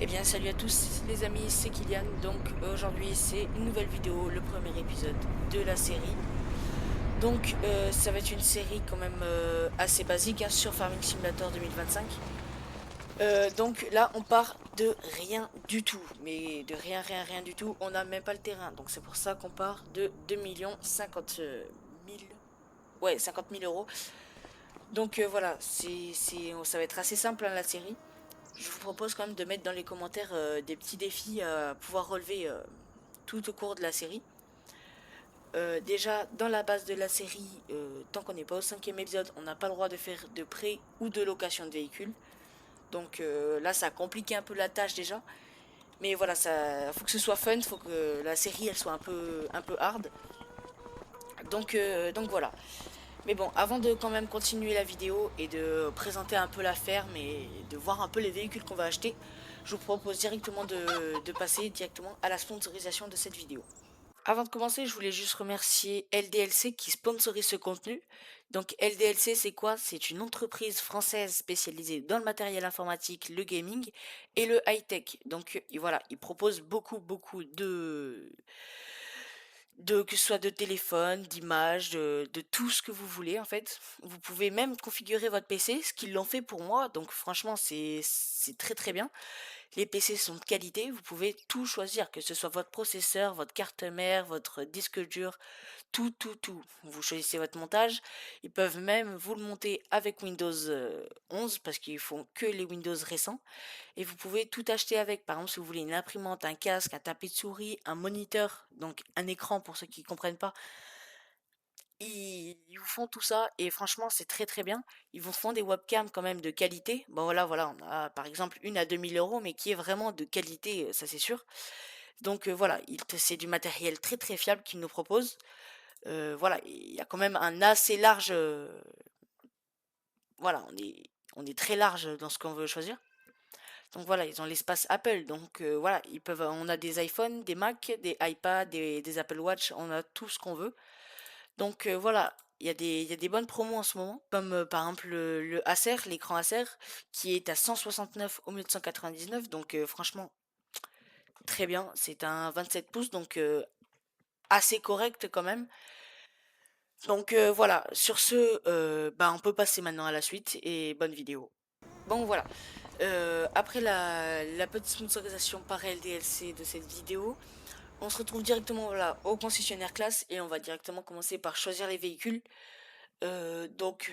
Eh bien salut à tous les amis, c'est Kylian. Donc aujourd'hui c'est une nouvelle vidéo, le premier épisode de la série. Donc ça va être une série quand même assez basique hein, sur Farming Simulator 2025. Donc là on part de rien du tout, mais de rien du tout, on n'a même pas le terrain. Donc c'est pour ça qu'on part de 2 50 000, ouais 50 000 euros. Donc voilà, ça va être assez simple hein, la série. Je vous propose quand même de mettre dans les commentaires des petits défis à pouvoir relever tout au cours de la série. Déjà, dans la base de la série, tant qu'on n'est pas au cinquième épisode, on n'a pas le droit de faire de prêt ou de location de véhicules. Donc là, ça complique un peu la tâche déjà. Mais voilà, ça, faut que ce soit fun, faut que la série elle soit un peu hard. Donc voilà. Mais bon, avant de quand même continuer la vidéo et de présenter un peu la ferme et de voir un peu les véhicules qu'on va acheter, je vous propose directement de passer directement à la sponsorisation de cette vidéo. Avant de commencer, je voulais juste remercier LDLC qui sponsorise ce contenu. Donc LDLC, c'est quoi? C'est une entreprise française spécialisée dans le matériel informatique, le gaming et le high-tech. Donc voilà, ils proposent beaucoup de que ce soit de téléphone, d'images, de tout ce que vous voulez en fait. Vous pouvez même configurer votre PC, ce qu'ils l'ont fait pour moi. Donc franchement, c'est très bien. Les PC sont de qualité, vous pouvez tout choisir, que ce soit votre processeur, votre carte mère, votre disque dur, tout. Vous choisissez votre montage. Ils peuvent même vous le monter avec Windows 11 parce qu'ils font que les Windows récents. Et vous pouvez tout acheter avec. Par exemple, si vous voulez une imprimante, un casque, un tapis de souris, un moniteur, donc un écran pour ceux qui ne comprennent pas, ils vous font tout ça et franchement c'est très bien. Ils vous font des webcams quand même de qualité. Bon voilà, on a par exemple une à 2 000 € mais qui est vraiment de qualité, ça c'est sûr. Donc voilà, c'est du matériel très fiable qu'ils nous proposent. Voilà, il y a quand même un assez large, voilà, on est très large dans ce qu'on veut choisir. Donc voilà, ils ont l'espace Apple. Donc voilà, on a des iPhones, des Mac, des iPads, des Apple Watch, on a tout ce qu'on veut. Donc voilà, il y a des bonnes promos en ce moment, comme par exemple le Acer, l'écran Acer, qui est à 169 au lieu de 199. Donc franchement, très bien. C'est un 27 pouces, donc assez correct quand même. Donc voilà, sur ce, bah, on peut passer maintenant à la suite et bonne vidéo. Bon voilà, après la petite sponsorisation par LDLC de cette vidéo, on se retrouve directement voilà, au concessionnaire classe et on va directement commencer par choisir les véhicules. Donc,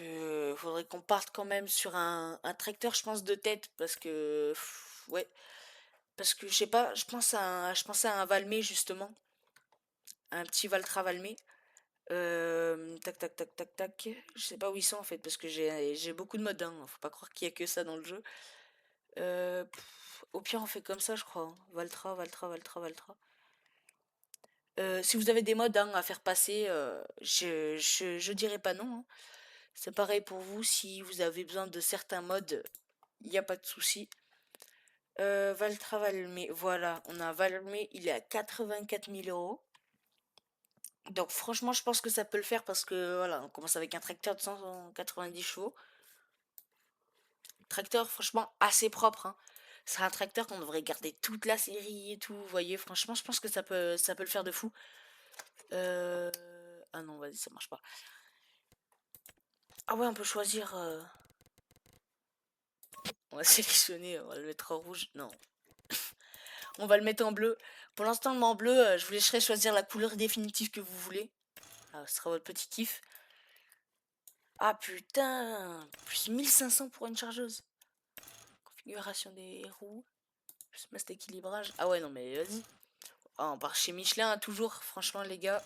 faudrait qu'on parte quand même sur un tracteur, je pense, de tête, parce que, ouais, parce que je sais pas, je pensais à un Valmet justement, un petit Valtra Valmet. Tac. Je sais pas où ils sont en fait, parce que j'ai beaucoup de modes, hein. Faut pas croire qu'il y a que ça dans le jeu. Au pire, on fait comme ça, je crois, hein. Valtra. Si vous avez des modes hein, à faire passer, je dirais pas non, hein. C'est pareil pour vous, si vous avez besoin de certains modes, il n'y a pas de souci. Valtra Valmé, voilà, on a Valmé, il est à 84 000 euros. Donc franchement, je pense que ça peut le faire parce que voilà, on commence avec un tracteur de 190 chevaux. Tracteur franchement assez propre, hein. C'est un tracteur qu'on devrait garder toute la série et tout, vous voyez, franchement, je pense que ça peut le faire de fou. Euh... Ah non, vas-y, ça marche pas. Ah ouais, on peut choisir. On va sélectionner, on va le mettre en rouge. Non, on va le mettre en bleu. Pour l'instant, le en bleu, je vous laisserai choisir la couleur définitive que vous voulez. Ah, ce sera votre petit kiff. Ah putain, plus 1500 pour une chargeuse. Configuration des roues, plus masse d'équilibrage. Ah ouais, non mais vas-y. Ah, on part chez Michelin hein, toujours, franchement les gars.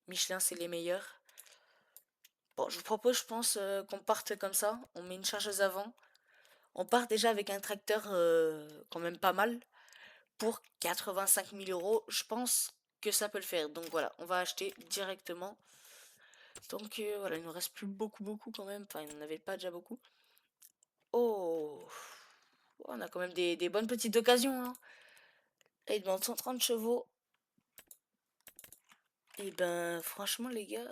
Michelin, c'est les meilleurs. Bon, je vous propose, je pense, qu'on parte comme ça. On met une chargeuse avant. On part déjà avec un tracteur quand même pas mal. Pour 85 000 euros, je pense que ça peut le faire. Donc voilà, on va acheter directement. Donc voilà, il nous reste plus beaucoup quand même. Enfin, il n'en avait pas déjà beaucoup. Oh, on a quand même des bonnes petites occasions. Hein. Là, il demande 130 chevaux. Et ben, franchement, les gars,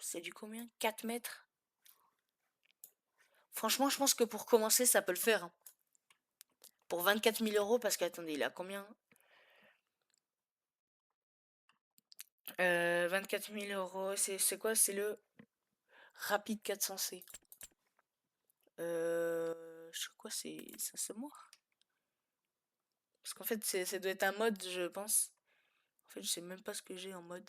c'est du combien? 4 mètres. Franchement, je pense que pour commencer, ça peut le faire. Hein. Pour 24 000 euros, parce qu'attendez, il a combien? 24 000 euros, c'est quoi? C'est le Rapide 400C. Je sais quoi, c'est un semoir? Parce qu'en fait, ça doit être un mode, je pense. En fait, je sais même pas ce que j'ai en mode.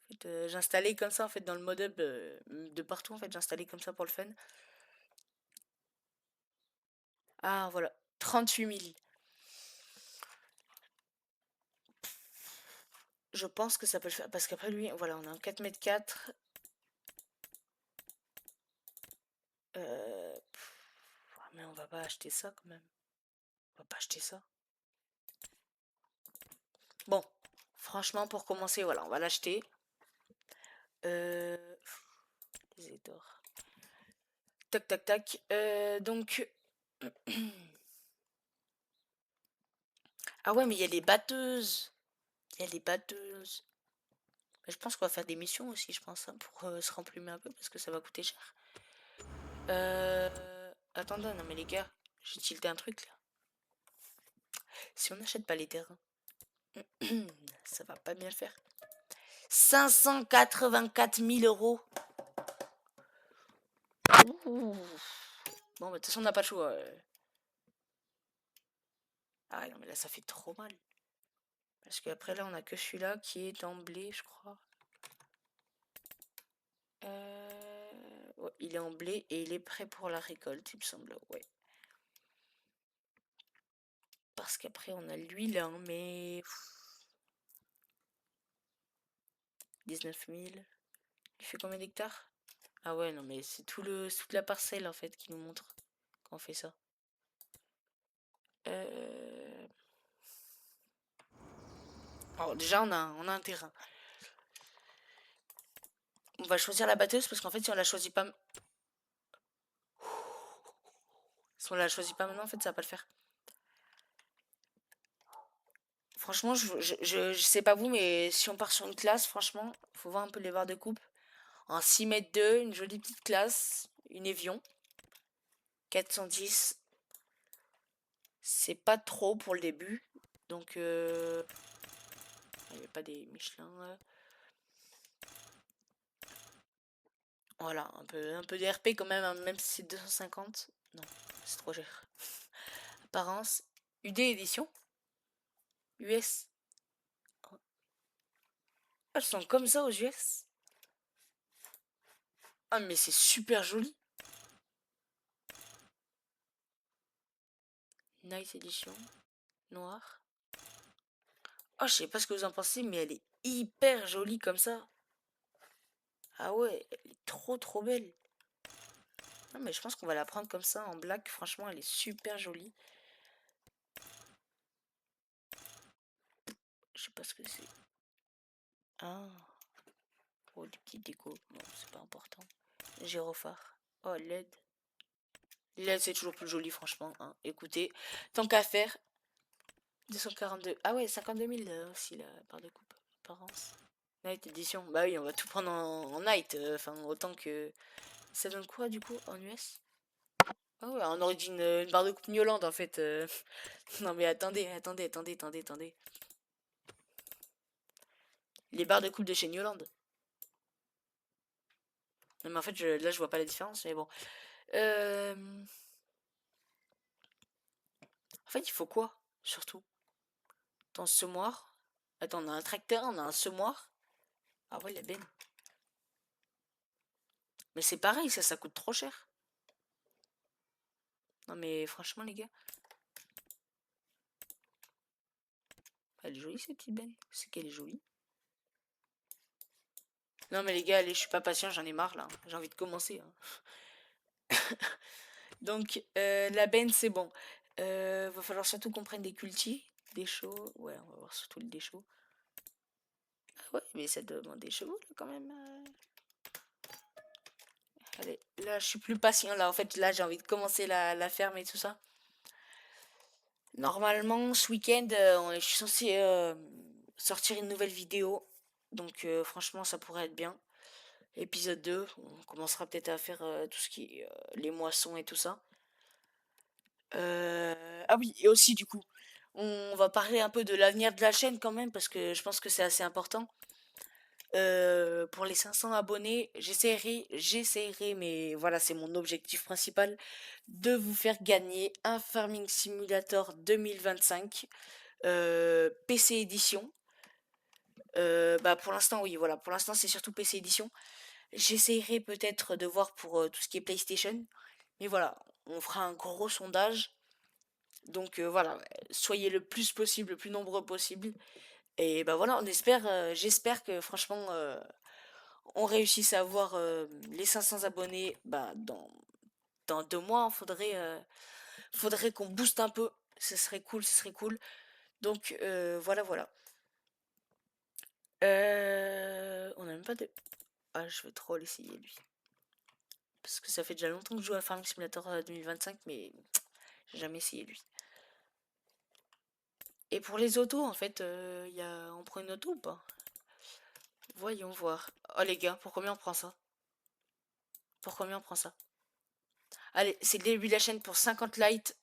En fait, j'ai installé comme ça, en fait, dans le mode hub de partout, en fait, j'ai installé comme ça pour le fun. Ah, voilà, 38 000. Je pense que ça peut le faire, parce qu'après lui, voilà, on a un 4 m 4. Mais on va pas acheter ça quand même. On va pas acheter ça. Bon, franchement, pour commencer, voilà, on va l'acheter. Euh... Les Edor. Tac, tac, tac. Donc... Ah ouais, mais il y a les batteuses. Il y a les batteuses. Mais je pense qu'on va faire des missions aussi, je pense, hein, pour se remplumer un peu, parce que ça va coûter cher. Euh... Attendez, non mais les gars, j'ai tilté un truc là. Si on n'achète pas les terrains, ça va pas bien le faire. 584 000 euros. Ouh. Bon, bah, de toute façon, on n'a pas le choix. Ah ouais, non, mais là, ça fait trop mal. Parce qu'après, là, on a que celui-là qui est en blé, je crois. Ouais, il est en blé et il est prêt pour la récolte, il me semble. Ouais. Parce qu'après, on a l'huile, hein, mais... 19 000. Il fait combien d'hectares? Ah ouais, non, mais c'est toute la parcelle, en fait, qui nous montre qu'on fait ça. Euh... Alors, déjà, on a un terrain. On va choisir la batteuse parce qu'en fait, si on la choisit pas... Si on la choisit pas maintenant, en fait, ça va pas le faire. Franchement, je sais pas vous, mais si on part sur une classe, franchement, faut voir un peu les barres de coupe. En 6 m 2, une jolie petite classe, une Evian. 410. C'est pas trop pour le début. Donc, il n'y a pas des Michelin. Voilà, un peu de RP quand même, hein, même si c'est 250. Non, c'est trop cher. Apparence. UD édition. US. Oh, elles sont comme ça aux US. Ah, mais c'est super joli. Nice édition. Noir. Oh, je sais pas ce que vous en pensez, mais elle est hyper jolie comme ça. Ah ouais, elle est trop trop belle. Non, mais je pense qu'on va la prendre comme ça en black. Franchement, elle est super jolie. Je sais pas ce que c'est. Ah, oh, des petits décos. Non, c'est pas important. Gyrophare. Oh, LED. LED, c'est toujours plus joli, franchement, hein. Écoutez, tant qu'à faire, 242. Ah ouais, 52 000 aussi, la barre de coupe. Apparence. Night Edition. Bah oui, on va tout prendre en night. Enfin, autant que... Ça donne quoi, du coup, en US? Ah ouais, on aurait dit une barre de coupe Newland, en fait. Non, mais attendez. Les barres de coupe de chez Newland. Non, mais en fait, là, je vois pas la différence, mais bon. Euh, En fait, il faut quoi, surtout? Dans ce semoir? Attends, on a un tracteur, on a un semoir. Ah ouais, la benne. Mais c'est pareil, ça coûte trop cher. Non, mais franchement, les gars. Elle est jolie, cette petite benne. C'est qu'elle est jolie. Non, mais les gars, allez, je suis pas patient, j'en ai marre, là. J'ai envie de commencer, hein. Donc, la benne, c'est bon. Va falloir surtout qu'on prenne des cultis. Des chauds. Ouais, on va voir surtout le déchaud. Ah ouais, mais ça demande des chevaux, là, quand même. Allez, là, je suis plus patient, là. En fait, là, j'ai envie de commencer la ferme et tout ça. Normalement, ce week-end, je suis censée sortir une nouvelle vidéo. Donc, franchement, ça pourrait être bien. Épisode 2, on commencera peut-être à faire tout ce qui est les moissons et tout ça. Ah oui, et aussi du coup, on va parler un peu de l'avenir de la chaîne quand même, parce que je pense que c'est assez important. Pour les 500 abonnés, j'essaierai, mais voilà, c'est mon objectif principal, de vous faire gagner un Farming Simulator 2025 PC édition. Bah pour l'instant oui, voilà, pour l'instant c'est surtout PC édition. J'essaierai peut-être de voir pour tout ce qui est PlayStation, mais voilà, on fera un gros sondage. Donc voilà, soyez le plus possible, le plus nombreux possible. Et bah voilà, j'espère que franchement, on réussisse à avoir les 500 abonnés bah, dans 2 mois. Faudrait qu'on booste un peu. Ce serait cool, ce serait cool. Donc voilà, voilà. On a même pas de... Ah, je vais trop l'essayer lui. Parce que ça fait déjà longtemps que je joue à Farming Simulator 2025, mais j'ai jamais essayé lui. Et pour les autos, en fait, on prend une auto ou pas? Voyons voir. Oh les gars, pour combien on prend ça? Pour combien on prend ça? Allez, c'est le début de la chaîne pour 50 light.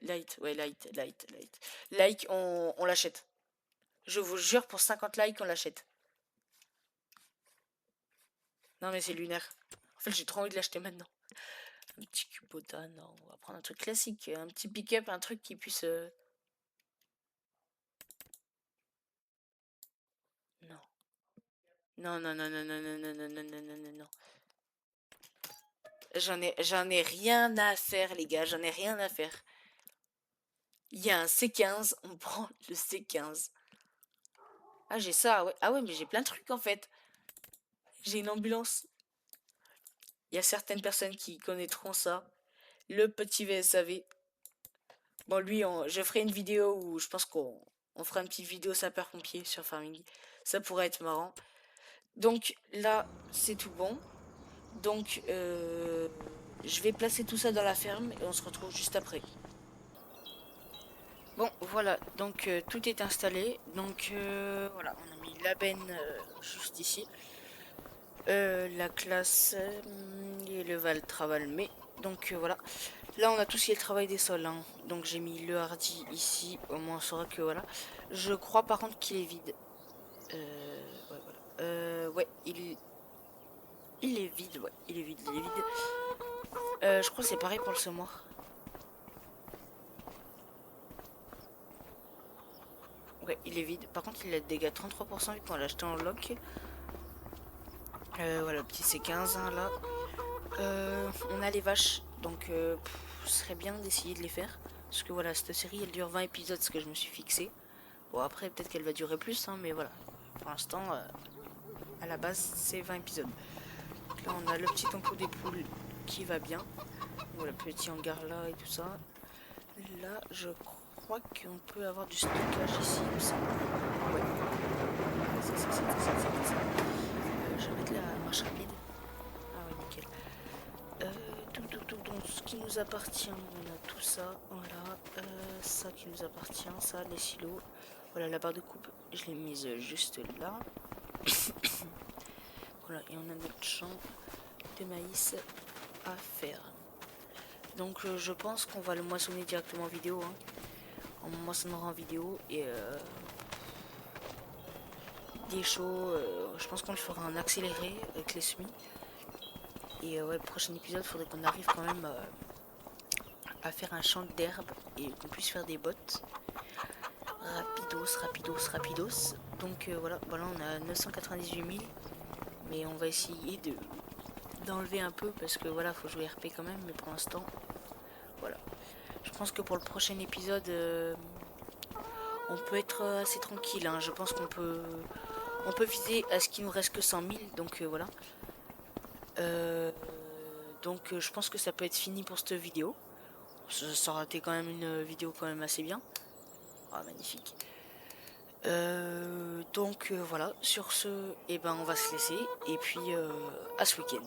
Light, ouais, light. Like, on l'achète. Je vous jure, pour 50 likes, on l'achète. Non, mais c'est lunaire. En fait, j'ai trop envie de l'acheter maintenant. Un petit Kubota, non. On va prendre un truc classique. Un petit pick-up, un truc qui puisse... Non. Non, non, non, non, non, non, non, non, non, non, non, non, non. J'en ai rien à faire, les gars. J'en ai rien à faire. Il y a un C15, on prend le C15. Ah, j'ai ça, ouais. Ah ouais, mais j'ai plein de trucs, en fait. J'ai une ambulance. Il y a certaines personnes qui connaîtront ça. Le petit VSAV. Bon, lui, je ferai une vidéo où je pense qu'on fera une petite vidéo sapeur-pompier sur Farming. Ça pourrait être marrant. Donc là, c'est tout bon. Donc, je vais placer tout ça dans la ferme et on se retrouve juste après. Bon, voilà, donc tout est installé. Donc voilà, on a mis la benne juste ici. La classe et le val traval mais. Donc voilà. Là on a tout ce qui est le travail des sols. Hein. Donc j'ai mis le hardy ici. Au moins on saura que voilà. Je crois par contre qu'il est vide. Ouais, voilà. Ouais, il est vide, ouais. Il est vide, il est vide. Je crois que c'est pareil pour le semoir. Ouais, il est vide. Par contre, il a des dégâts 33% vu qu'on l'a acheté en lock. Voilà, petit C15 hein, là. On a les vaches, donc ce serait bien d'essayer de les faire. Parce que voilà, cette série elle dure 20 épisodes, ce que je me suis fixé. Bon, après, peut-être qu'elle va durer plus, hein, mais voilà. Pour l'instant, à la base, c'est 20 épisodes. Donc là, on a le petit enclos des poules qui va bien. Voilà, le petit hangar là et tout ça. Là, je crois qu'on peut avoir du stockage ici, il me semble. Ouais. Je vais mettre la marche rapide. Ah ouais, nickel. Donc ce qui nous appartient, on a tout ça, voilà, ça qui nous appartient, ça, les silos, voilà la barre de coupe, je l'ai mise juste là. Voilà, et on a notre champ de maïs à faire. Donc je pense qu'on va le moissonner directement en vidéo, hein. On moissonnera en vidéo et des chauds, je pense qu'on le fera en accéléré avec les semis. Et ouais, le prochain épisode, il faudrait qu'on arrive quand même à faire un champ d'herbe et qu'on puisse faire des bottes. Rapidos. Donc voilà, on a 998 000. Mais on va essayer d'enlever un peu parce que voilà, faut jouer RP quand même. Mais pour l'instant, voilà. Je pense que pour le prochain épisode, on peut être assez tranquille. Hein. Je pense on peut viser à ce qu'il nous reste que 100 000. Donc voilà. Donc je pense que ça peut être fini pour cette vidéo. Ça aurait été quand même une vidéo quand même assez bien. Ah, magnifique. Donc voilà, sur ce, eh ben, on va se laisser et puis à ce week-end.